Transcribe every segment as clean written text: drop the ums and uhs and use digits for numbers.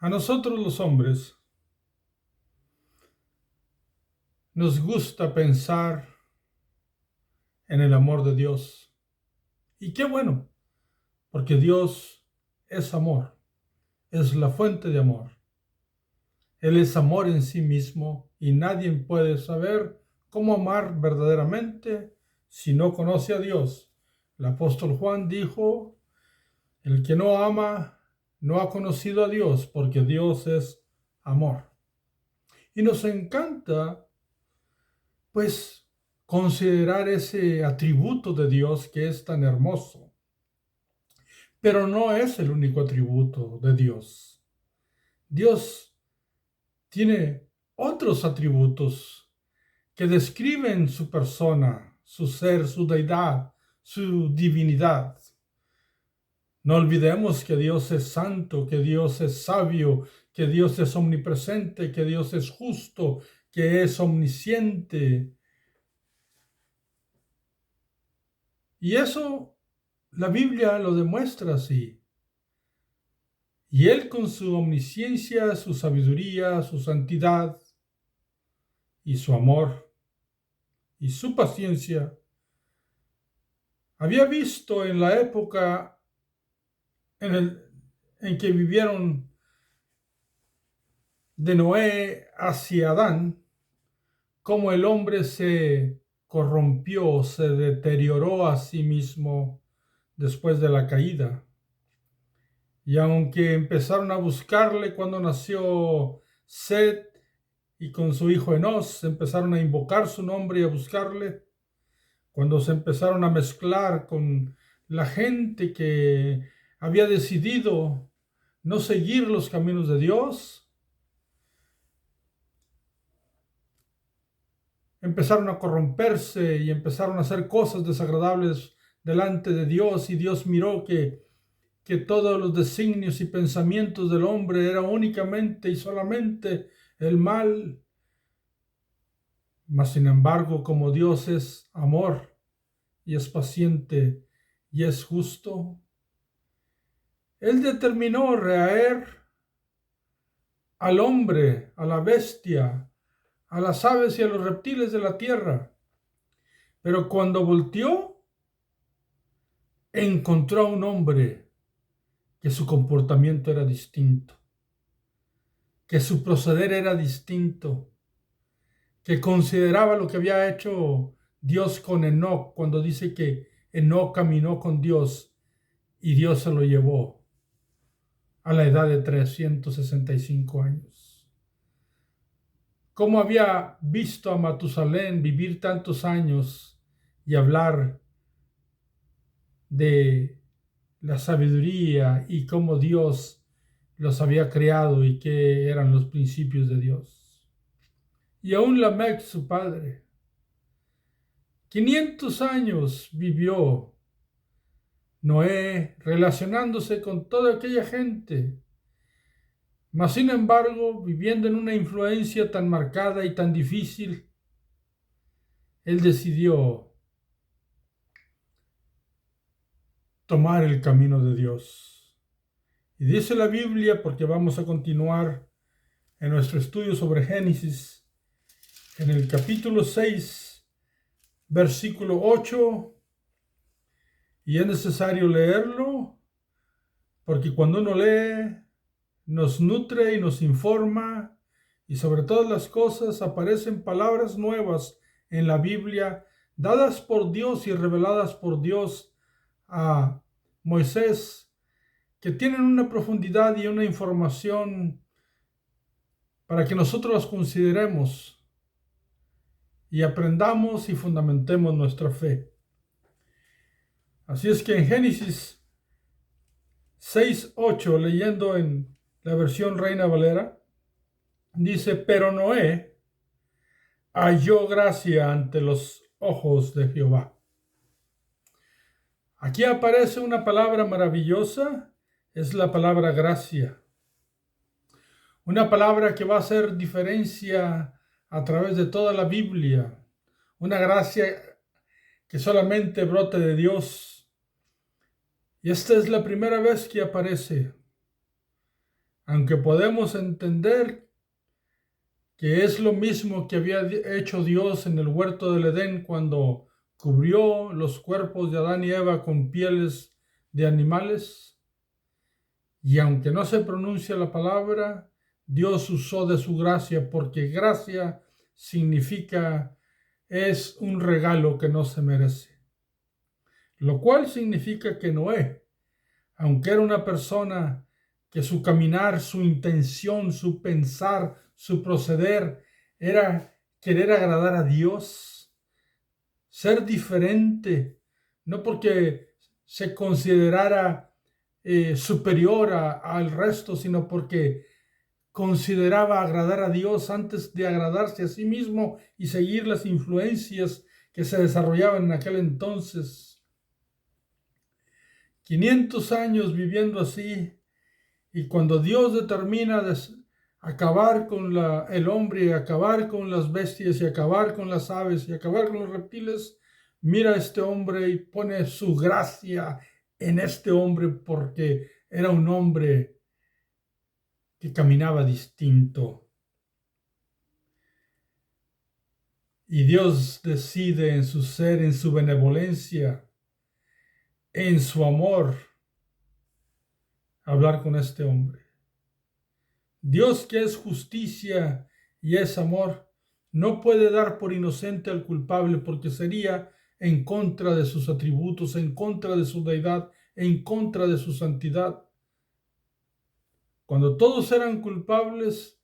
A nosotros los hombres nos gusta pensar en el amor de Dios. Y qué bueno, porque Dios es amor, es la fuente de amor. Él es amor en sí mismo y nadie puede saber cómo amar verdaderamente si no conoce a Dios. El apóstol Juan dijo, el que no ama no ha conocido a Dios, porque Dios es amor. Y nos encanta, pues, considerar ese atributo de Dios que es tan hermoso. Pero no es el único atributo de Dios. Dios tiene otros atributos que describen su persona, su ser, su deidad, su divinidad. No olvidemos que Dios es santo, que Dios es sabio, que Dios es omnipresente, que Dios es justo, que es omnisciente. Y eso la Biblia lo demuestra así. Y Él con su omnisciencia, su sabiduría, su santidad y su amor y su paciencia, había visto en la época en que vivieron de Noé hacia Adán, cómo el hombre se corrompió, se deterioró a sí mismo después de la caída. Y aunque empezaron a buscarle cuando nació Set y con su hijo Enos, empezaron a invocar su nombre y a buscarle, cuando se empezaron a mezclar con la gente que había decidido no seguir los caminos de Dios, empezaron a corromperse y empezaron a hacer cosas desagradables delante de Dios, y Dios miró que todos los designios y pensamientos del hombre eran únicamente y solamente el mal. Mas sin embargo, como Dios es amor y es paciente y es justo, Él determinó raer al hombre, a la bestia, a las aves y a los reptiles de la tierra. Pero cuando volteó, encontró a un hombre que su comportamiento era distinto, que su proceder era distinto, que consideraba lo que había hecho Dios con Enoc, cuando dice que Enoc caminó con Dios y Dios se lo llevó a la edad de 365 años. ¿Cómo había visto a Matusalén vivir tantos años y hablar de la sabiduría y cómo Dios los había creado y qué eran los principios de Dios? Y aún Lamec, su padre, 500 años vivió Noé relacionándose con toda aquella gente, mas sin embargo, viviendo en una influencia tan marcada y tan difícil, él decidió tomar el camino de Dios. Y dice la Biblia, porque vamos a continuar en nuestro estudio sobre Génesis, en el capítulo 6, versículo 8, y es necesario leerlo, porque cuando uno lee, nos nutre y nos informa, y sobre todas las cosas aparecen palabras nuevas en la Biblia, dadas por Dios y reveladas por Dios a Moisés, que tienen una profundidad y una información para que nosotros las consideremos y aprendamos y fundamentemos nuestra fe. Así es que en Génesis 6:8, leyendo en la versión Reina Valera, dice: pero Noé halló gracia ante los ojos de Jehová. Aquí aparece una palabra maravillosa, es la palabra gracia. Una palabra que va a hacer diferencia a través de toda la Biblia. Una gracia que solamente brote de Dios. Y esta es la primera vez que aparece. aunque podemos entender que es lo mismo que había hecho Dios en el huerto del Edén cuando cubrió los cuerpos de Adán y Eva con pieles de animales, y aunque no se pronuncia la palabra, Dios usó de su gracia, porque gracia significa es un regalo que no se merece. Lo cual significa que Noé, aunque era una persona que su caminar, su intención, su pensar, su proceder era querer agradar a Dios, ser diferente, no porque se considerara superior al resto, sino porque consideraba agradar a Dios antes de agradarse a sí mismo y seguir las influencias que se desarrollaban en aquel entonces. 500 años viviendo así, y cuando Dios determina acabar con el hombre, acabar con las bestias, y acabar con las aves, y acabar con los reptiles, mira a este hombre y pone su gracia en este hombre, porque era un hombre que caminaba distinto. Y Dios decide en su ser, en su benevolencia, en su amor, hablar con este hombre. Dios, que es justicia y es amor, no puede dar por inocente al culpable, porque sería en contra de sus atributos, en contra de su deidad, en contra de su santidad. Cuando todos eran culpables,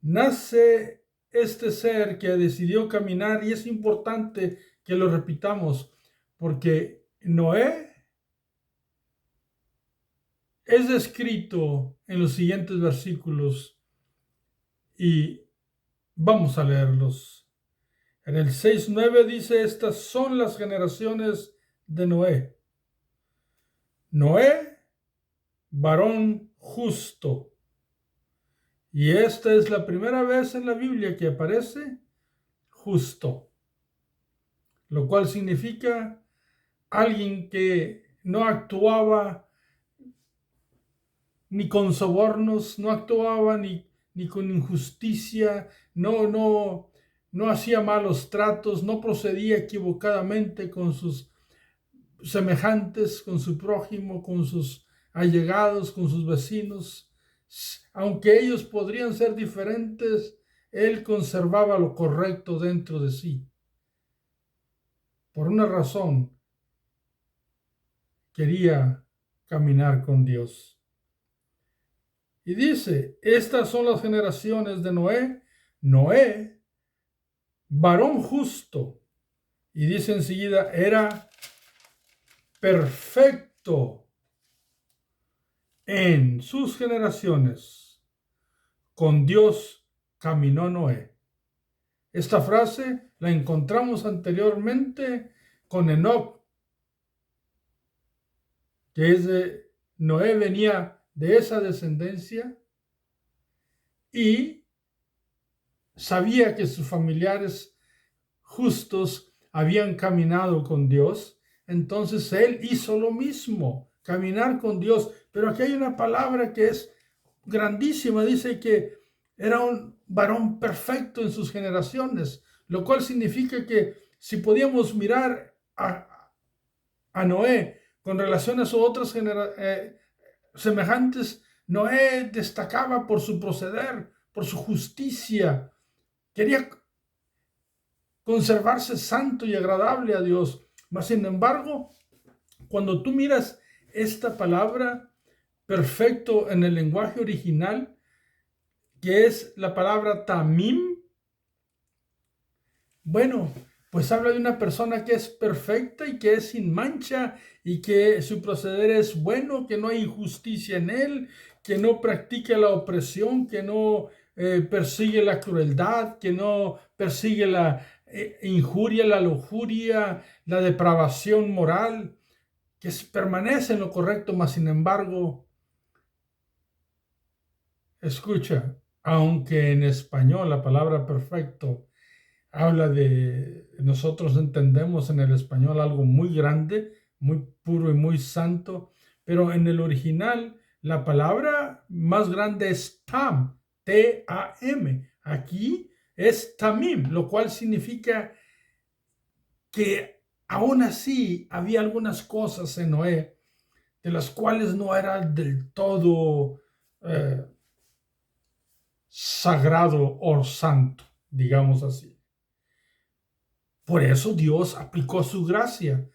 nace este ser que decidió caminar, y es importante que lo repitamos, porque Noé es descrito en los siguientes versículos y vamos a leerlos. En el 6:9 dice: estas son las generaciones de Noé. Noé, varón justo. Y esta es la primera vez en la Biblia que aparece justo, lo cual significa alguien que no actuaba ni con sobornos, no actuaba ni con injusticia, no hacía malos tratos, no procedía equivocadamente con sus semejantes, con su prójimo, con sus allegados, con sus vecinos. Aunque ellos podrían ser diferentes, él conservaba lo correcto dentro de sí. Por una razón, quería caminar con Dios. Y dice: estas son las generaciones de Noé. Noé, varón justo. Y dice enseguida: era perfecto en sus generaciones. Con Dios caminó Noé. Esta frase la encontramos anteriormente con Enoc, que es de Noé, venía de esa descendencia y sabía que sus familiares justos habían caminado con Dios. Entonces él hizo lo mismo, caminar con Dios. Pero aquí hay una palabra que es grandísima. Dice que era un varón perfecto en sus generaciones, lo cual significa que si podíamos mirar a Noé con relación a sus otras semejantes, Noé destacaba por su proceder, por su justicia. Quería conservarse santo y agradable a Dios. Mas, sin embargo, cuando tú miras esta palabra perfecto en el lenguaje original, que es la palabra tamim, bueno, pues habla de una persona que es perfecta y que es sin mancha y que su proceder es bueno, que no hay injusticia en él, que no practica la opresión, que no persigue la crueldad, que no persigue la injuria, la lujuria, la depravación moral, que permanece en lo correcto. Mas sin embargo, escucha, aunque en español la palabra perfecto habla de, nosotros entendemos en el español algo muy grande, muy puro y muy santo, pero en el original La palabra más grande es tam, T-A-M. Aquí es tamim, lo cual significa que aún así había algunas cosas en Noé de las cuales no era del todo sagrado o santo, digamos así. Por eso Dios aplicó su gracia,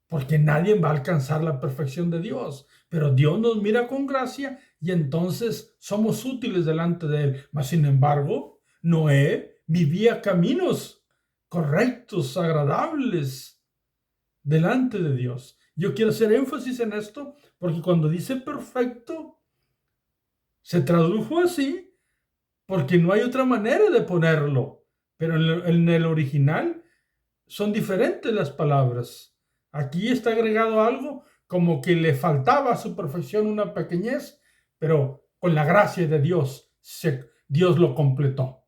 porque nadie va a alcanzar la perfección de Dios, pero Dios nos mira con gracia y entonces somos útiles delante de Él. Mas, sin embargo, Noé vivía caminos correctos, agradables delante de Dios. Yo quiero hacer énfasis en esto porque cuando dice perfecto, se tradujo así porque no hay otra manera de ponerlo, pero en el original son diferentes las palabras. Aquí está agregado algo como que le faltaba a su perfección una pequeñez, pero con la gracia de Dios, Dios lo completó.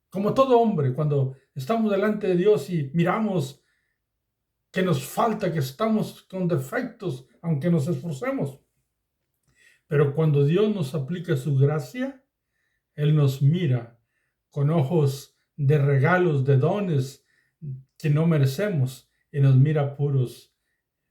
Como todo hombre, cuando estamos delante de Dios y miramos que nos falta, que estamos con defectos, aunque nos esforcemos. Pero cuando Dios nos aplica su gracia, Él nos mira con ojos de regalos, de dones que no merecemos, y nos mira puros,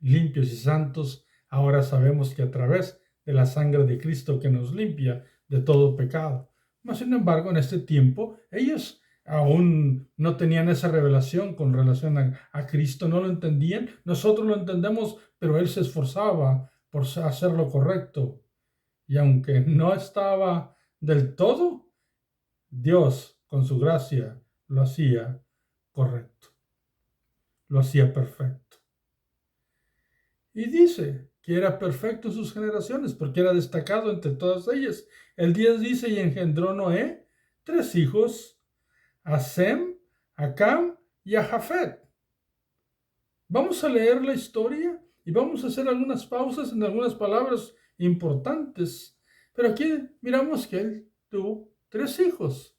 limpios y santos. Ahora sabemos que a través de la sangre de Cristo que nos limpia de todo pecado. Mas, sin embargo, en este tiempo, ellos aún no tenían esa revelación con relación a Cristo, no lo entendían. Nosotros lo entendemos, pero Él se esforzaba por hacer lo correcto. Y aunque no estaba del todo, Dios, con su gracia, lo hacía correcto, lo hacía perfecto. Y dice que era perfecto en sus generaciones, porque era destacado entre todas ellas. El 10 dice, y engendró Noé 3 hijos, a Sem, a Cam y a Jafet. Vamos a leer la historia y vamos a hacer algunas pausas en algunas palabras importantes. Pero aquí miramos que él tuvo 3 hijos.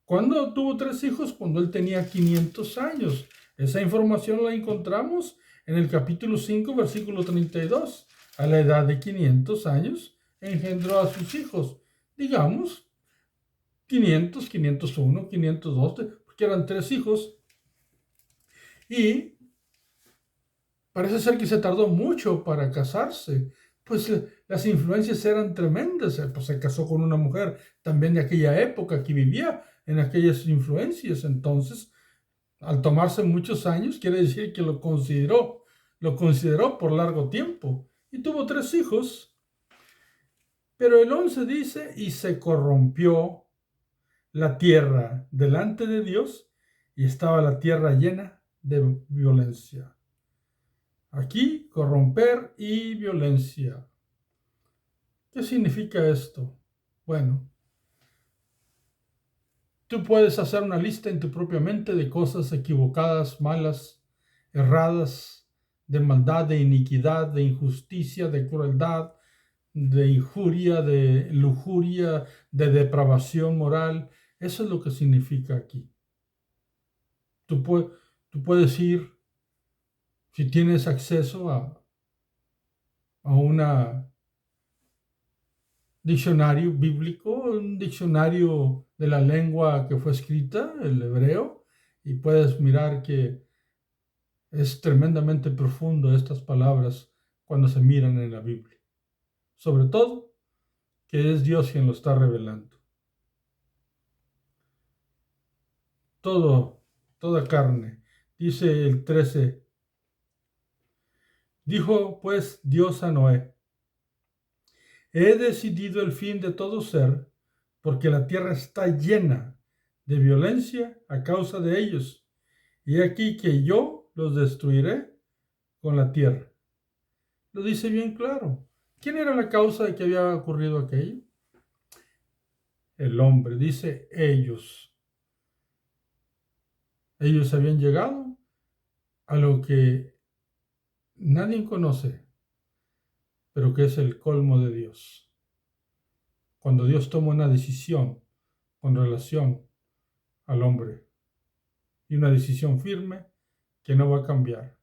¿Cuándo tuvo 3 hijos? Cuando él tenía 500 años. Esa información la encontramos en el capítulo 5, versículo 32. A la edad de 500 años engendró a sus hijos. Digamos, 500, 501, 502, porque eran 3 hijos. Y parece ser que se tardó mucho para casarse, pues las influencias eran tremendas. Pues se casó con una mujer también de aquella época que vivía en aquellas influencias. Entonces, al tomarse muchos años, quiere decir que lo consideró por largo tiempo. Y tuvo 3 hijos. Pero el 11 dice, y se corrompió la tierra delante de Dios, y estaba la tierra llena de violencia. Aquí, corromper y violencia. ¿Qué significa esto? Bueno, tú puedes hacer una lista en tu propia mente de cosas equivocadas, malas, erradas, de maldad, de iniquidad, de injusticia, de crueldad, de injuria, de lujuria, de depravación moral. Eso es lo que significa aquí. Tú puedes ir, si tienes acceso a una diccionario bíblico, un diccionario de la lengua que fue escrita, el hebreo, y puedes mirar que es tremendamente profundo estas palabras cuando se miran en la Biblia. Sobre todo, que es Dios quien lo está revelando. Toda carne. Dice el 13. Dijo pues Dios a Noé: he decidido el fin de todo ser, porque la tierra está llena de violencia a causa de ellos. Y aquí que yo los destruiré con la tierra. Lo dice bien claro. ¿Quién era la causa de que había ocurrido aquello? El hombre. Dice ellos. Ellos habían llegado a lo que nadie conoce, pero que es el colmo de Dios. Cuando Dios toma una decisión con relación al hombre, y una decisión firme que no va a cambiar.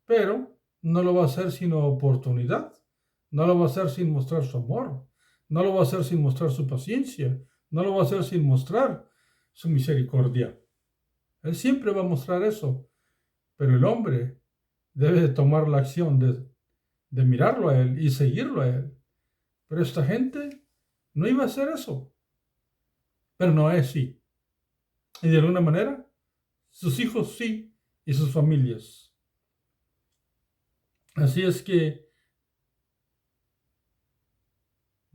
Pero no lo va a hacer sino oportunidad. No lo va a hacer sin mostrar su amor. No lo va a hacer sin mostrar su paciencia. No lo va a hacer sin mostrar su misericordia. Él siempre va a mostrar eso. Pero el hombre debe de tomar la acción de mirarlo a Él y seguirlo a Él. Pero esta gente no iba a hacer eso. Pero Noé sí. Y de alguna manera, sus hijos sí y sus familias. Así es que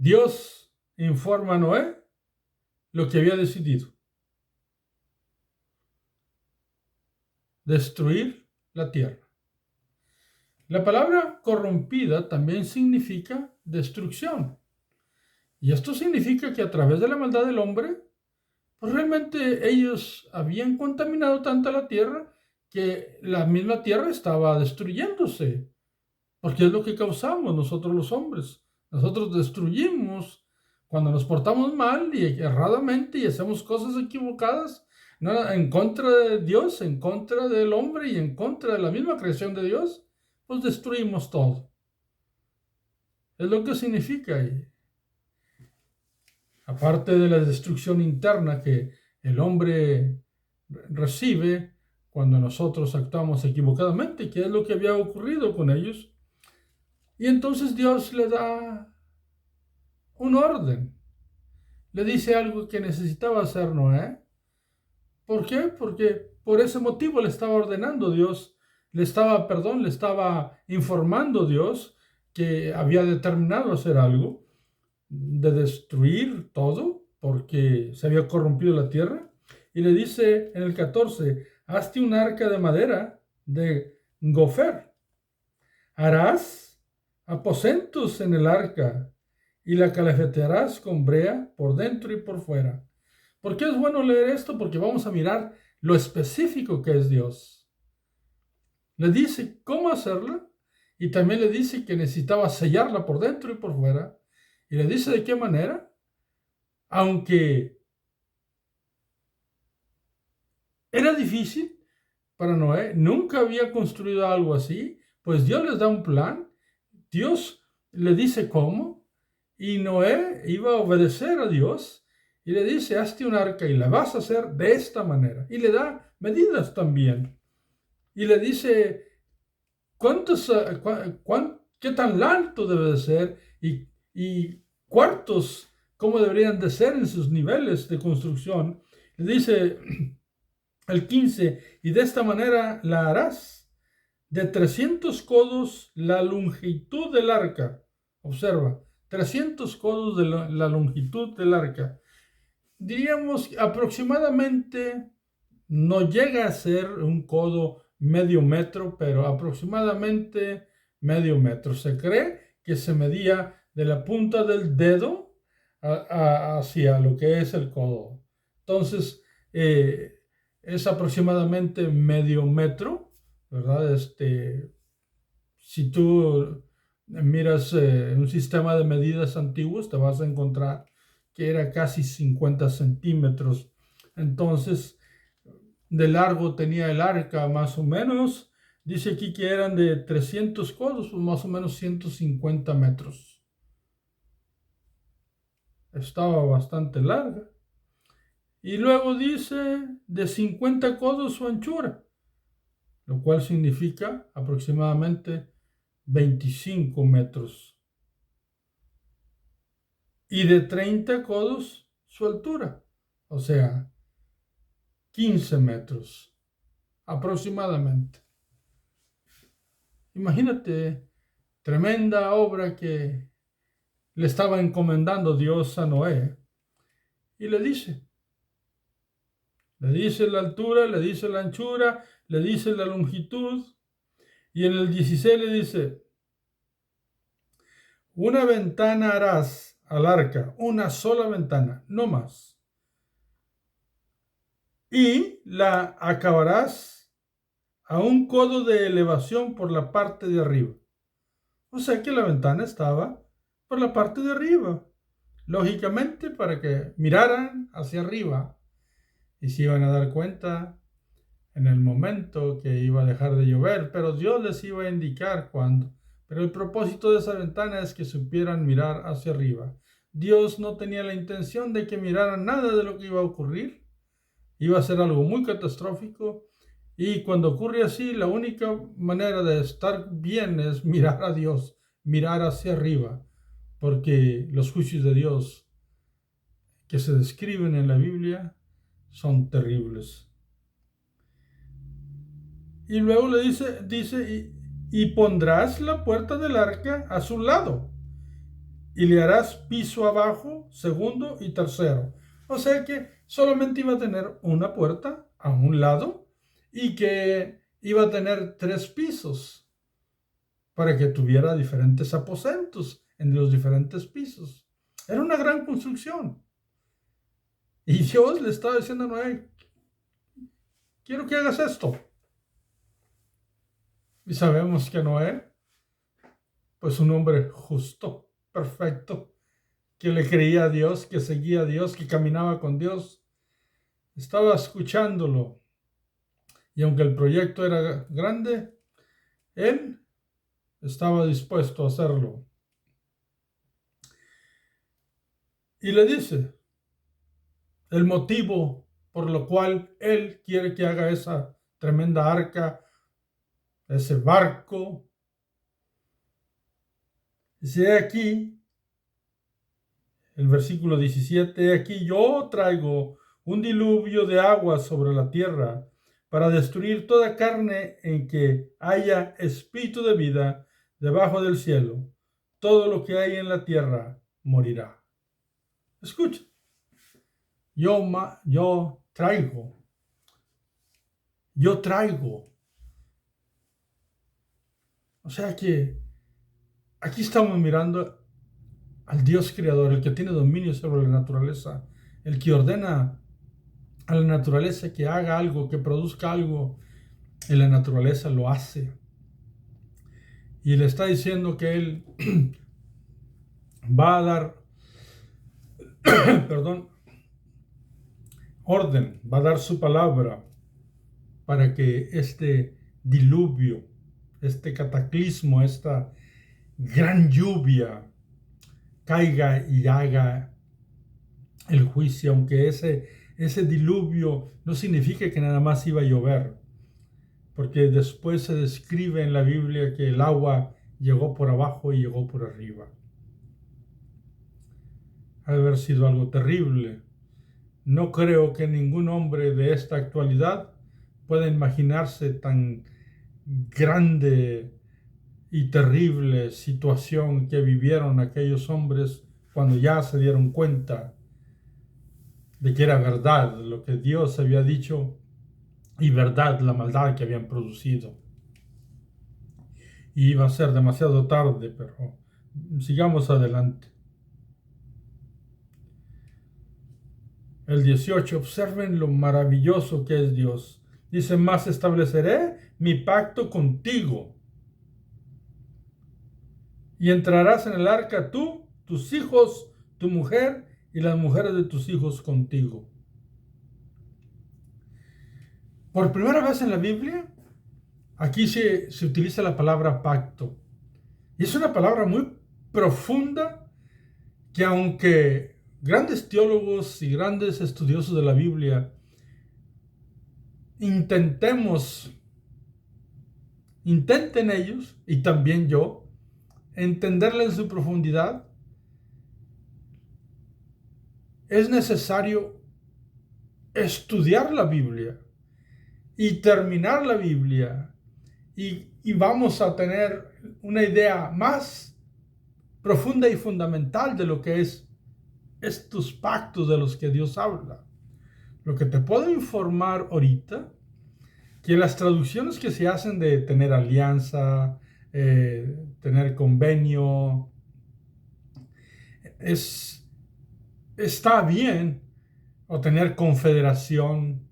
Dios informa a Noé lo que había decidido: destruir la tierra. La palabra corrompida también significa destrucción. Y esto significa que a través de la maldad del hombre, pues realmente ellos habían contaminado tanto la tierra que la misma tierra estaba destruyéndose. Porque es lo que causamos nosotros los hombres. Nosotros destruimos cuando nos portamos mal y erradamente y hacemos cosas equivocadas, ¿no?, en contra de Dios, en contra del hombre y en contra de la misma creación de Dios, pues destruimos todo. Es lo que significa. Aparte de la destrucción interna que el hombre recibe cuando nosotros actuamos equivocadamente, que es lo que había ocurrido con ellos. Y entonces Dios le da un orden. Le dice algo que necesitaba hacer Noé. ¿Por qué? Porque por ese motivo le estaba ordenando Dios, le estaba informando Dios que había determinado hacer algo, de destruir todo, porque se había corrompido la tierra. Y le dice en el 14, hazte un arca de madera de gofer. Harás aposentos en el arca y la calafatearás con brea por dentro y por fuera. ¿Por qué es bueno leer esto? Porque vamos a mirar lo específico que es Dios. Le dice cómo hacerla y también le dice que necesitaba sellarla por dentro y por fuera. Y le dice de qué manera. Aunque era difícil para Noé, nunca había construido algo así, pues Dios les da un plan, Dios le dice cómo, y Noé iba a obedecer a Dios y le dice, hazte un arca y la vas a hacer de esta manera. Y le da medidas también. Y le dice qué tan alto debe de ser y cuartos, cómo deberían de ser en sus niveles de construcción. Le dice el 15, y de esta manera la harás: de 300 codos la longitud del arca. Observa, 300 codos de la longitud del arca. Diríamos aproximadamente, no llega a ser un codo medio metro, pero aproximadamente medio metro. Se cree que se medía de la punta del dedo hacia lo que es el codo. Entonces, es aproximadamente medio metro, ¿verdad? Si tú miras un sistema de medidas antiguos, te vas a encontrar que era casi 50 centímetros. Entonces, de largo tenía el arca más o menos. Dice aquí que eran de 300 codos, pues más o menos 150 metros. Estaba bastante larga. Y luego dice de 50 codos su anchura, lo cual significa aproximadamente 25 metros. Y de 30 codos su altura, o sea, 15 metros aproximadamente. Imagínate, tremenda obra que le estaba encomendando Dios a Noé. Y le dice la altura, le dice la anchura, le dice la longitud. Y en el 16 le dice, una ventana harás al arca, una sola ventana, no más. Y la acabarás a un codo de elevación por la parte de arriba. O sea que la ventana estaba por la parte de arriba. Lógicamente, para que miraran hacia arriba y se iban a dar cuenta en el momento que iba a dejar de llover, pero Dios les iba a indicar cuándo, Pero el propósito de esa ventana es que supieran mirar hacia arriba. Dios no tenía la intención de que miraran nada de lo que iba a ocurrir. Iba a ser algo muy catastrófico. Y cuando ocurre así, la única manera de estar bien es mirar a Dios, mirar hacia arriba, porque los juicios de Dios que se describen en la Biblia son terribles. Y luego le dice, y pondrás la puerta del arca a su lado, y le harás piso abajo, segundo y tercero. O sea que solamente iba a tener una puerta a un lado y que iba a tener 3 pisos para que tuviera diferentes aposentos en los diferentes pisos. Era una gran construcción. Y Dios le estaba diciendo a Noé, quiero que hagas esto. Y sabemos que Noé, pues un hombre justo, perfecto, que le creía a Dios, que seguía a Dios, que caminaba con Dios, estaba escuchándolo. Y aunque el proyecto era grande, él estaba dispuesto a hacerlo. Y le dice el motivo por lo cual él quiere que haga esa tremenda arca, ese barco. Dice aquí, el versículo 17, aquí yo traigo un diluvio de agua sobre la tierra para destruir toda carne en que haya espíritu de vida debajo del cielo. Todo lo que hay en la tierra morirá. Escucha, yo traigo. O sea que aquí estamos mirando al Dios creador, el que tiene dominio sobre la naturaleza, el que ordena a la naturaleza que haga algo, que produzca algo, y la naturaleza lo hace. Y le está diciendo que él va a dar, orden, va a dar su palabra para que este diluvio, este cataclismo, esta gran lluvia caiga y haga el juicio, aunque ese diluvio no significa que nada más iba a llover, porque después se describe en la Biblia que el agua llegó por abajo y llegó por arriba. Ha de haber sido algo terrible. No creo que ningún hombre de esta actualidad pueda imaginarse tan grande y terrible situación que vivieron aquellos hombres cuando ya se dieron cuenta de que era verdad lo que Dios había dicho y verdad la maldad que habían producido. Y iba a ser demasiado tarde, pero sigamos adelante. El 18, observen lo maravilloso que es Dios. Dice, más estableceré mi pacto contigo. Y entrarás en el arca tú, tus hijos, tu mujer y las mujeres de tus hijos contigo. Por primera vez en la Biblia, aquí se utiliza la palabra pacto. Y es una palabra muy profunda que aunque grandes teólogos y grandes estudiosos de la Biblia intenten ellos, y también yo, entenderla en su profundidad, es necesario estudiar la Biblia y terminar la Biblia y vamos a tener una idea más profunda y fundamental de lo que es estos pactos de los que Dios habla. Lo que te puedo informar ahorita, que las traducciones que se hacen de tener alianza, tener convenio, está bien, o tener confederación,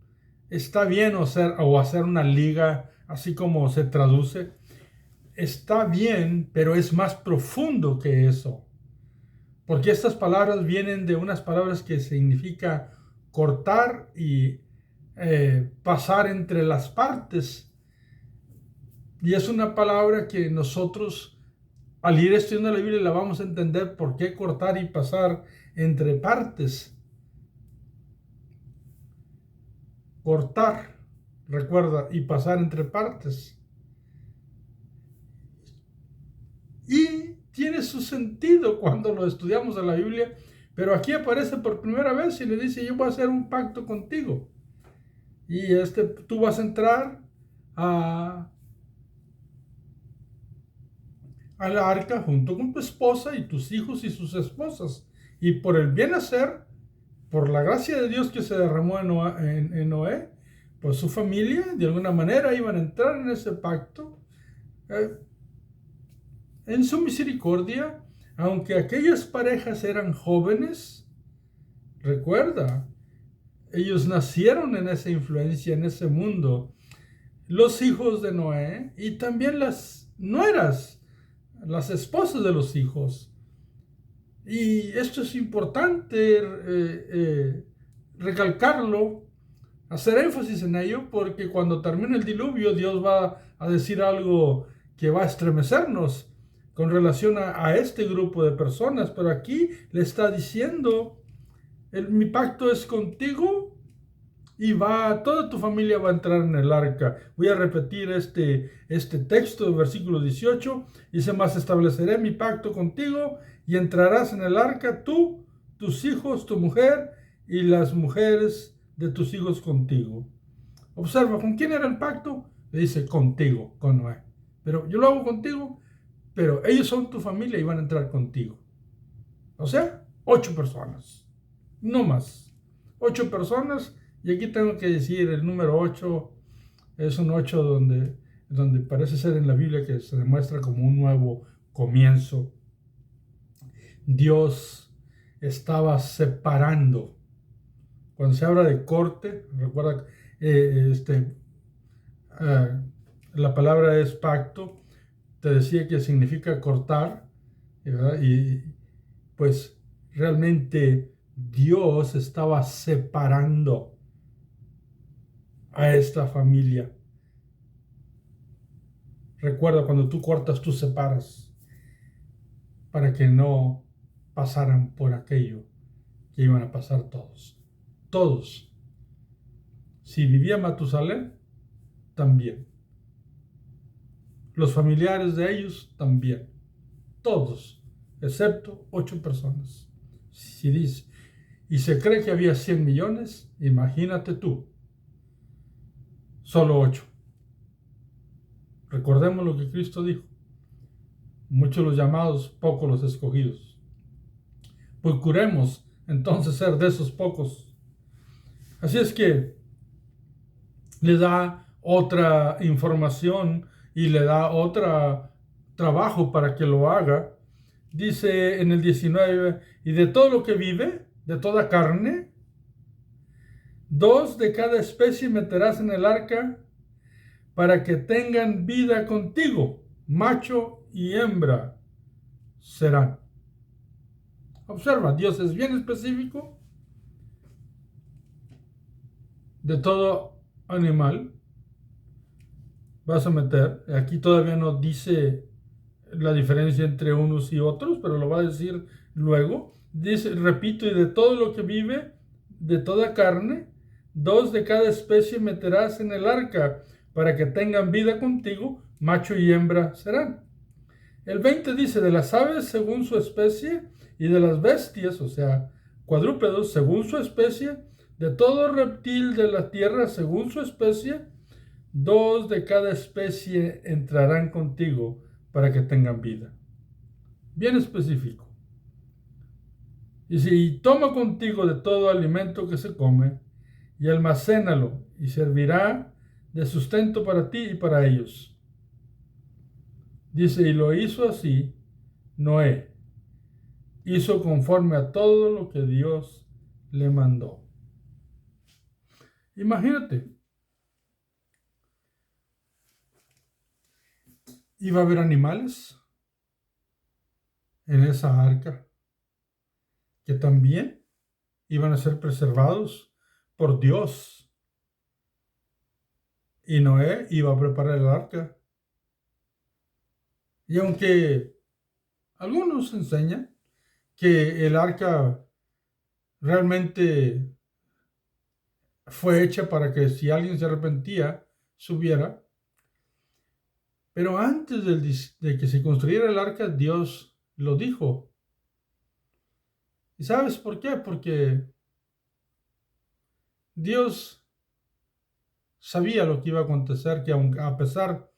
está bien, o hacer una liga, así como se traduce, está bien, pero es más profundo que eso. Porque estas palabras vienen de unas palabras que significa cortar y pasar entre las partes. Y es una palabra que nosotros Al ir estudiando la Biblia la vamos a entender por qué cortar y pasar entre partes. Cortar, recuerda, y pasar entre partes. Y tiene su sentido cuando lo estudiamos en la Biblia, pero aquí aparece por primera vez y le dice, yo voy a hacer un pacto contigo. Y tú vas a entrar al arca junto con tu esposa y tus hijos y sus esposas. Y por el bien hacer, por la gracia de Dios que se derramó en Noé, pues su familia de alguna manera iban a entrar en ese pacto en su misericordia, aunque aquellas parejas eran jóvenes. Recuerda, ellos nacieron en esa influencia, en ese mundo. Los hijos de Noé y también las nueras, las esposas de los hijos. Y esto es importante recalcarlo, hacer énfasis en ello, porque cuando termine el diluvio, Dios va a decir algo que va a estremecernos con relación a este grupo de personas. Pero aquí le está diciendo, mi pacto es contigo y toda tu familia va a entrar en el arca. Voy a repetir este texto del versículo 18. Dice, más estableceré mi pacto contigo y entrarás en el arca tú, tus hijos, tu mujer y las mujeres de tus hijos contigo. Observa, ¿con quién era el pacto? Le dice, contigo, con Noé. Pero yo lo hago contigo, pero ellos son tu familia y van a entrar contigo. O sea, 8 personas, no más. 8 personas. Y aquí tengo que decir, el número 8 es un 8 donde parece ser en la Biblia que se demuestra como un nuevo comienzo. Dios estaba separando. Cuando se habla de corte, recuerda, la palabra es pacto. Te decía que significa cortar, ¿verdad? Y pues realmente Dios estaba separando a esta familia. Recuerda, cuando tú cortas, tú separas para que no pasaran por aquello que iban a pasar todos. Todos. Si vivía Matusalén, también. Los familiares de ellos, también. Todos, excepto 8 personas. Si dice, y se cree que había 100 millones, imagínate tú. Solo 8. Recordemos lo que Cristo dijo. Muchos los llamados, pocos los escogidos. Procuremos entonces ser de esos pocos. Así es que le da otra información y le da otro trabajo para que lo haga. Dice en el 19, y de todo lo que vive, de toda carne, 2 de cada especie meterás en el arca para que tengan vida contigo, macho y hembra serán. Observa, Dios es bien específico. De todo animal vas a meter. Aquí todavía no dice la diferencia entre unos y otros, pero lo va a decir luego. Dice, repito, y de todo lo que vive, de toda carne, 2 de cada especie meterás en el arca para que tengan vida contigo, macho y hembra serán. El 20 dice, de las aves según su especie y de las bestias, o sea, cuadrúpedos según su especie, de todo reptil de la tierra según su especie, 2 de cada especie entrarán contigo para que tengan vida. Bien específico. Y si toma contigo de todo alimento que se come y almacénalo y servirá de sustento para ti y para ellos. Dice, y lo hizo así Noé. Hizo conforme a todo lo que Dios le mandó. Imagínate. Iba a haber animales en esa arca que también iban a ser preservados por Dios. Y Noé iba a preparar el arca. Y aunque Algunos enseñan que el arca realmente fue hecha para que si alguien se arrepentía, subiera. Pero antes de que se construyera el arca, Dios lo dijo. ¿Y sabes por qué? Porque Dios sabía lo que iba a acontecer, que aunque, a pesar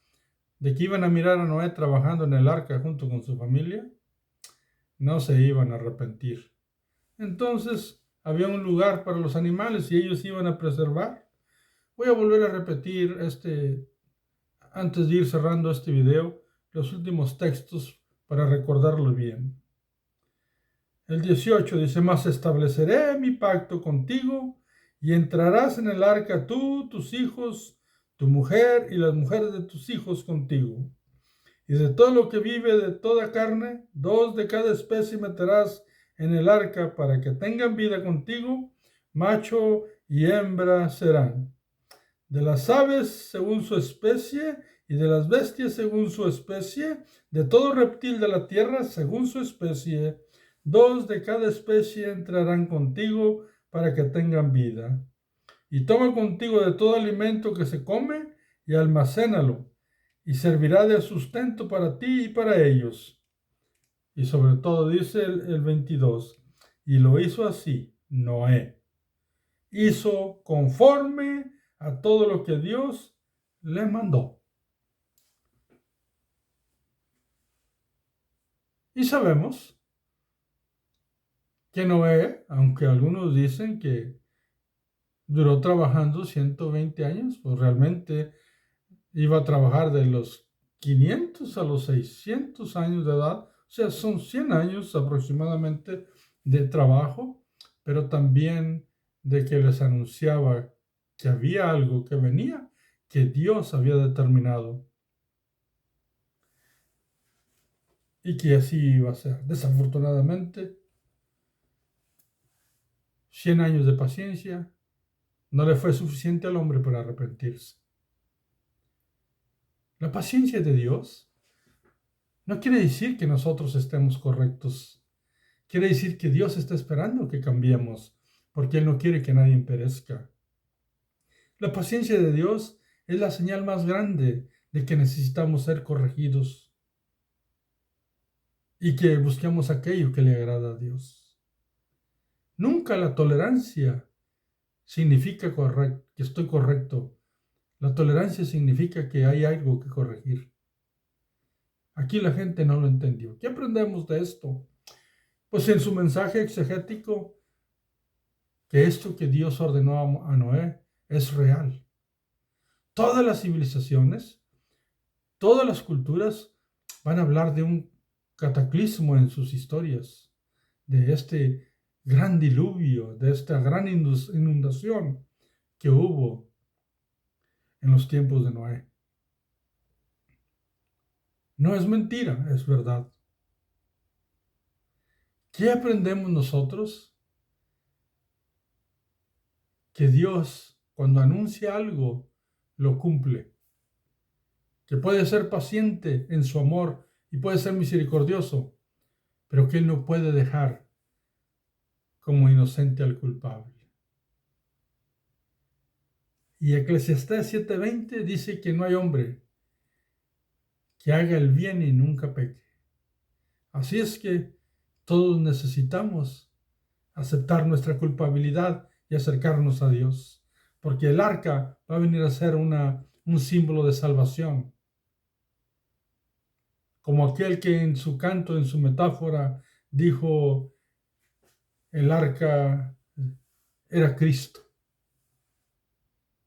de que iban a mirar a Noé trabajando en el arca junto con su familia, no se iban a arrepentir. Entonces había un lugar para los animales y ellos iban a preservar. Voy a volver a repetir antes de ir cerrando este video, los últimos textos para recordarlo bien. El 18 dice: mas estableceré mi pacto contigo y entrarás en el arca tú, tus hijos, tu mujer y las mujeres de tus hijos contigo. Y de todo lo que vive de toda carne, 2 de cada especie meterás en el arca para que tengan vida contigo, macho y hembra serán. De las aves según su especie y de las bestias según su especie, de todo reptil de la tierra según su especie, 2 de cada especie entrarán contigo para que tengan vida. Y toma contigo de todo alimento que se come y almacénalo, y servirá de sustento para ti y para ellos. Y sobre todo dice el 22, y lo hizo así Noé. Hizo conforme a todo lo que Dios le mandó. Y sabemos que Noé, aunque algunos dicen que duró trabajando 120 años, pues realmente iba a trabajar de los 500 a los 600 años de edad, o sea, son 100 años aproximadamente de trabajo, pero también de que les anunciaba que había algo que venía, que Dios había determinado y que así iba a ser. Desafortunadamente, 100 años de paciencia no le fue suficiente al hombre para arrepentirse. La paciencia de Dios no quiere decir que nosotros estemos correctos. Quiere decir que Dios está esperando que cambiemos, porque Él no quiere que nadie perezca. La paciencia de Dios es la señal más grande de que necesitamos ser corregidos y que busquemos aquello que le agrada a Dios. Nunca la tolerancia significa que estoy correcto. La tolerancia significa que hay algo que corregir. Aquí la gente no lo entendió. ¿Qué aprendemos de esto? Pues en su mensaje exegético, que esto que Dios ordenó a Noé es real. Todas las civilizaciones, todas las culturas van a hablar de un cataclismo en sus historias, de este gran diluvio, de esta gran inundación que hubo en los tiempos de Noé. No es mentira, es verdad. ¿Qué aprendemos nosotros? Que Dios, cuando anuncia algo, lo cumple. Que puede ser paciente en su amor y puede ser misericordioso, pero que Él no puede dejar como inocente al culpable. Y Eclesiastés 7:20 dice que no hay hombre que haga el bien y nunca peque. Así es que todos necesitamos aceptar nuestra culpabilidad y acercarnos a Dios, porque el arca va a venir a ser un símbolo de salvación, como aquel que en su canto, en su metáfora, dijo el arca era Cristo,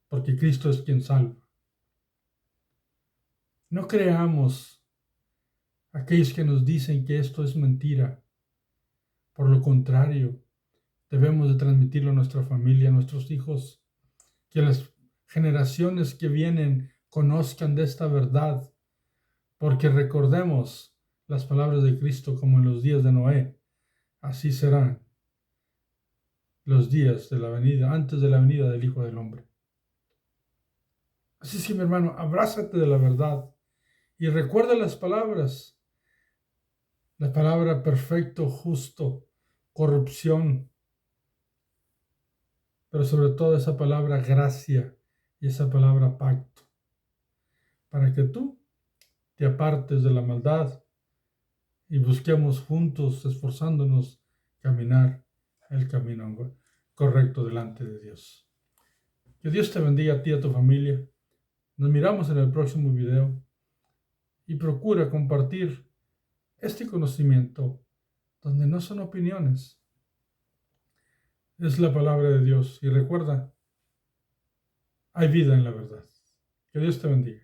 porque Cristo es quien salva. No creamos aquellos que nos dicen que esto es mentira. Por lo contrario, debemos de transmitirlo a nuestra familia, a nuestros hijos, que las generaciones que vienen conozcan de esta verdad, porque recordemos las palabras de Cristo como en los días de Noé. Así serán los días de la venida, antes de la venida del Hijo del Hombre. Así es que, mi hermano, abrázate de la verdad y recuerda las palabras La palabra perfecto, justo, corrupción, pero sobre todo esa palabra gracia y esa palabra pacto, para que tú te apartes de la maldad y busquemos juntos, esforzándonos, caminar el camino correcto delante de Dios. Que Dios te bendiga a ti y a tu familia. Nos miramos en el próximo video y procura compartir este conocimiento donde no son opiniones. Es la palabra de Dios y recuerda, hay vida en la verdad. Que Dios te bendiga.